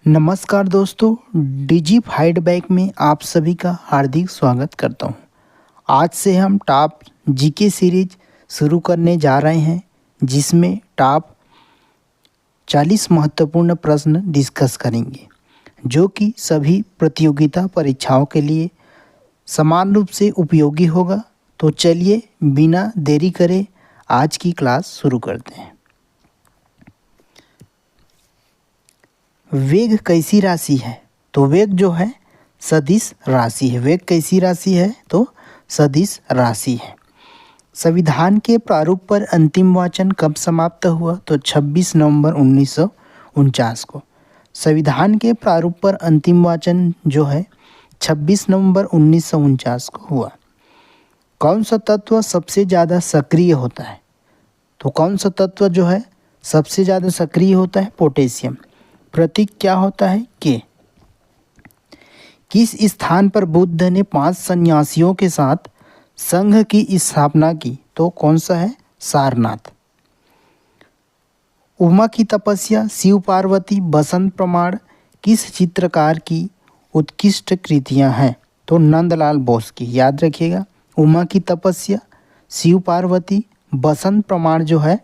नमस्कार दोस्तों, डिजी फीडबैक में आप सभी का हार्दिक स्वागत करता हूं। आज से हम टॉप जीके सीरीज शुरू करने जा रहे हैं, जिसमें टॉप 40 महत्वपूर्ण प्रश्न डिस्कस करेंगे, जो कि सभी प्रतियोगिता परीक्षाओं के लिए समान रूप से उपयोगी होगा। तो चलिए बिना देरी करे आज की क्लास शुरू करते हैं। वेग कैसी राशि है? तो वेग जो है सदिश राशि है। वेग कैसी राशि है? तो सदिश राशि है। संविधान के प्रारूप पर अंतिम वाचन कब समाप्त हुआ? तो 26 नवंबर 1949 को। संविधान के प्रारूप पर अंतिम वाचन जो है 26 नवंबर 1949 को हुआ। कौन सा तत्व सबसे ज़्यादा सक्रिय होता है? तो कौन सा तत्व जो है सबसे ज़्यादा सक्रिय होता है? पोटेशियम। प्रतीक क्या होता है? के। किस स्थान पर बुद्ध ने 5 सन्यासियों के साथ संघ की स्थापना की? तो कौन सा है? सारनाथ। उमा की तपस्या, शिव पार्वती, बसंत प्रमाण किस चित्रकार की उत्कृष्ट कृतियां हैं? तो नंदलाल बोस की। याद रखिएगा, उमा की तपस्या, शिव पार्वती, बसंत प्रमाण जो है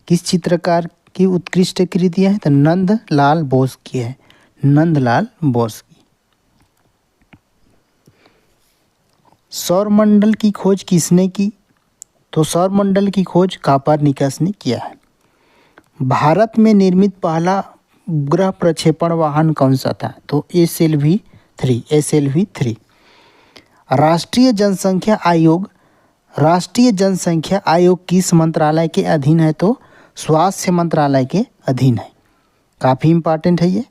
किस चित्रकार की उत्कृष्ट कृतियां हैं? तो नंदलाल बोस की है। नंदलाल बोस की। सौरमंडल की खोज किसने की? तो सौरमंडल की खोज कोपरनिकस ने किया है। भारत में निर्मित पहला उपग्रह प्रक्षेपण वाहन कौन सा था? तो SLV-3। राष्ट्रीय जनसंख्या आयोग किस मंत्रालय के अधीन है? तो स्वास्थ्य मंत्रालय के अधीन है। काफ़ी इम्पॉर्टेंट है ये।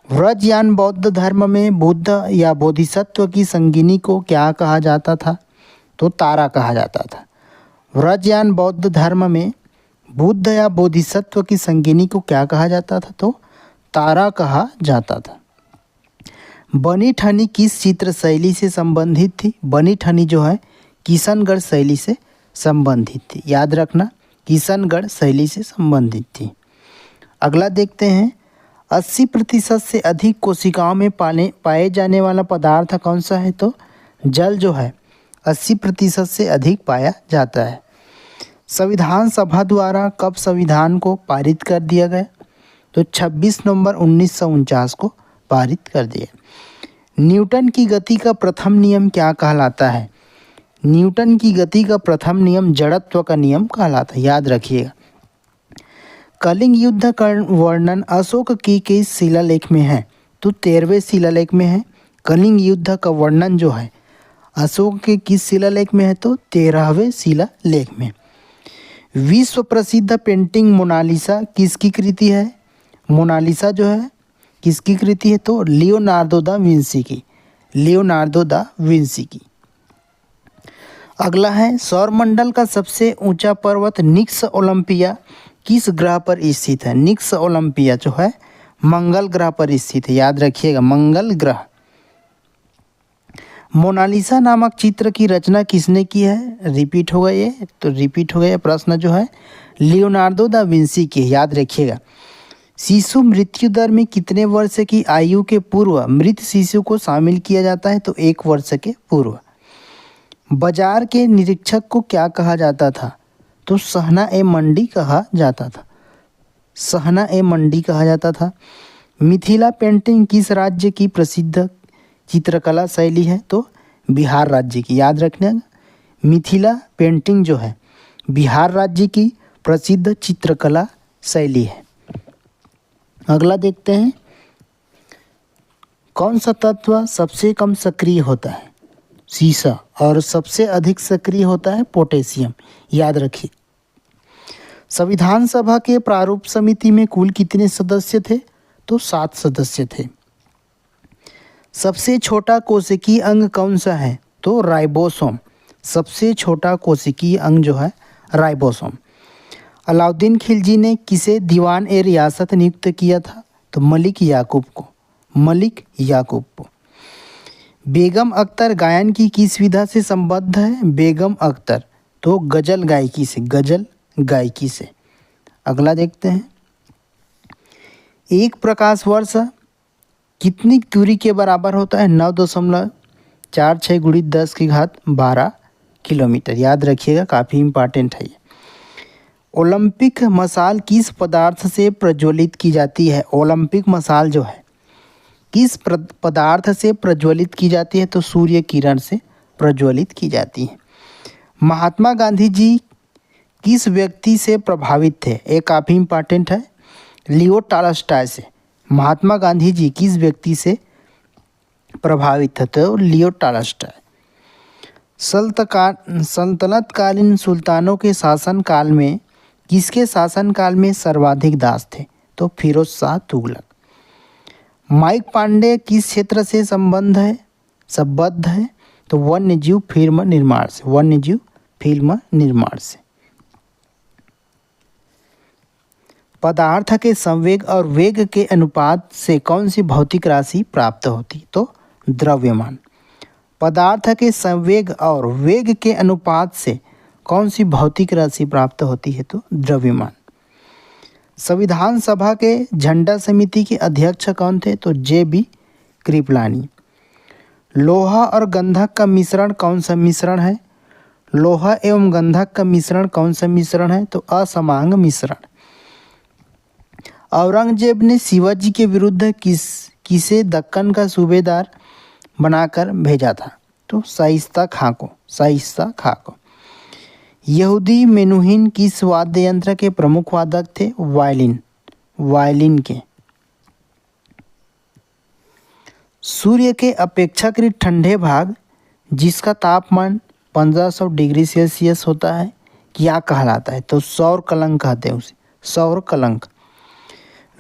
व्रजयान बौद्ध धर्म में बुद्ध या बोधिसत्व की संगिनी को क्या कहा जाता था? तो तारा कहा जाता था। व्रजयान बौद्ध धर्म में बुद्ध या बोधिसत्व की संगिनी को क्या कहा जाता था? तो तारा कहा जाता था। बनी ठनी किस चित्र शैली से संबंधित थी? बनी ठनी जो है किशनगढ़ शैली से संबंधित थी। याद रखना, किशनगढ़ शैली से संबंधित थी। अगला देखते हैं, 80% से अधिक कोशिकाओं में पाए जाने वाला पदार्थ कौन सा है? तो जल जो है 80% से अधिक पाया जाता है। संविधान सभा द्वारा कब संविधान को पारित कर दिया गया? तो 26 नवंबर 1949 को पारित कर दिया। न्यूटन की गति का प्रथम नियम क्या कहलाता है? न्यूटन की गति का प्रथम नियम जड़त्व का नियम कहलाता है। याद रखिएगा। कलिंग युद्ध का वर्णन अशोक की किस शिलालेख में है? तो 13वें शिलालेख में है। कलिंग युद्ध का वर्णन जो है अशोक के किस शिलालेख में है? तो 13वें शिलालेख में। विश्व प्रसिद्ध पेंटिंग मोनालिसा किसकी कृति है? मोनालिसा जो है किसकी कृति है? तो लियोनार्दो दा विंसी की। लियोनार्दो दा विंसी की। अगला है, सौरमंडल का सबसे ऊंचा पर्वत निक्स ओलंपिया किस ग्रह पर स्थित है? निक्स ओलंपिया जो है मंगल ग्रह पर स्थित है। याद रखिएगा, मंगल ग्रह। मोनालिसा नामक चित्र की रचना किसने की है? रिपीट हो गया ये, तो रिपीट हो गया प्रश्न जो है लियोनार्दो दा विंसी की। याद रखिएगा। शिशु मृत्यु दर में कितने वर्ष की आयु के पूर्व मृत शिशु को शामिल किया जाता है? तो 1 वर्ष के पूर्व। बाजार के निरीक्षक को क्या कहा जाता था? तो सहना-ए-मंडी कहा जाता था। सहना-ए-मंडी कहा जाता था। मिथिला पेंटिंग किस राज्य की प्रसिद्ध चित्रकला शैली है? तो बिहार राज्य की। याद रखना, मिथिला पेंटिंग जो है बिहार राज्य की प्रसिद्ध चित्रकला शैली है। अगला देखते हैं, कौन सा तत्व सबसे कम सक्रिय होता है? सीसा। और सबसे अधिक सक्रिय होता है पोटेशियम। याद रखिए। संविधान सभा के प्रारूप समिति में कुल कितने सदस्य थे? तो 7 सदस्य थे। सबसे छोटा कोशिकीय अंग कौन सा है? तो राइबोसोम। सबसे छोटा कोशिकीय अंग जो है राइबोसोम। अलाउद्दीन खिलजी ने किसे दीवान-ए-रियासत नियुक्त किया था? तो मलिक याकूब को। मलिक याकूब को। बेगम अख्तर गायन की किस विधा से संबद्ध है? बेगम अख्तर तो गजल गायकी से। गजल गायकी से। अगला देखते हैं, एक प्रकाश वर्ष कितनी दूरी के बराबर होता है? 9.46 गुणित 10 की घात 12 किलोमीटर। याद रखिएगा, काफ़ी इम्पॉर्टेंट है ये। ओलंपिक मशाल किस पदार्थ से प्रज्वलित की जाती है? ओलंपिक मशाल जो है किस पदार्थ से प्रज्वलित की जाती है? तो सूर्य किरण से प्रज्वलित की जाती है। महात्मा गांधी जी किस व्यक्ति से प्रभावित थे? ये काफ़ी इम्पॉर्टेंट है, लियो टॉल्स्टॉय से। महात्मा गांधी जी किस व्यक्ति से प्रभावित थे? तो लियो टॉल्स्टॉय। सल्तनत कालीन सुल्तानों के शासनकाल में किसके शासनकाल में सर्वाधिक दास थे? तो फिरोज शाह तुगलक। माइक पांडे किस क्षेत्र से संबद्ध है? तो वन्यजीव फिल्म निर्माण से। वन्यजीव फिल्म निर्माण से। पदार्थ के संवेग और वेग के अनुपात से कौन सी भौतिक राशि प्राप्त होती? तो द्रव्यमान। पदार्थ के संवेग और वेग के अनुपात से कौन सी भौतिक राशि प्राप्त होती है? तो द्रव्यमान। संविधान सभा के झंडा समिति के अध्यक्ष कौन थे? तो JB कृपलानी। लोहा और गंधक का मिश्रण कौन सा मिश्रण है? लोहा एवं गंधक का मिश्रण कौन सा मिश्रण है? तो असमांग मिश्रण। औरंगजेब ने शिवाजी के विरुद्ध किसे दक्कन का सूबेदार बनाकर भेजा था? तो शाइस्ता खां को। शाइस्ता खां को। यहूदी मेनुहिन किस वाद्य यंत्र के प्रमुख वादक थे? वायलिन के। सूर्य के अपेक्षाकृत ठंडे भाग जिसका तापमान 1500 डिग्री सेल्सियस होता है क्या कहलाता है? तो सौर कलंक कहते हैं उसे। सौर कलंक।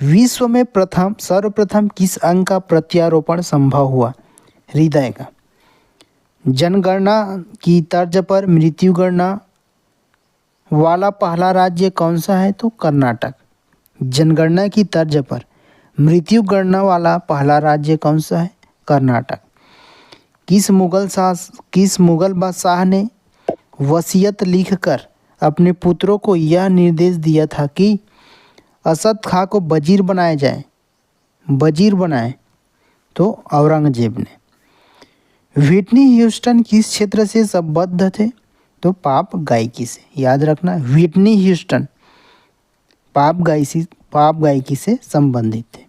विश्व में सर्वप्रथम किस अंग का प्रत्यारोपण संभव हुआ? हृदय का। जनगणना की तर्ज पर मृत्यु गणना वाला पहला राज्य कौन सा है? तो कर्नाटक। जनगणना की तर्ज पर मृत्यु गणना वाला पहला राज्य कौन सा है? कर्नाटक। किस मुगल बादशाह ने वसीयत लिखकर अपने पुत्रों को यह निर्देश दिया था कि असद खां को वजीर बनाए? तो औरंगजेब ने। व्हिटनी ह्यूस्टन किस क्षेत्र से संबद्ध थे? तो पॉप गायकी से। याद रखना, व्हिटनी ह्यूस्टन पॉप गायकी से संबंधित थे।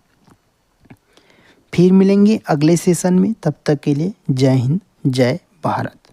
फिर मिलेंगे अगले सेशन में, तब तक के लिए जय हिंद, जय भारत।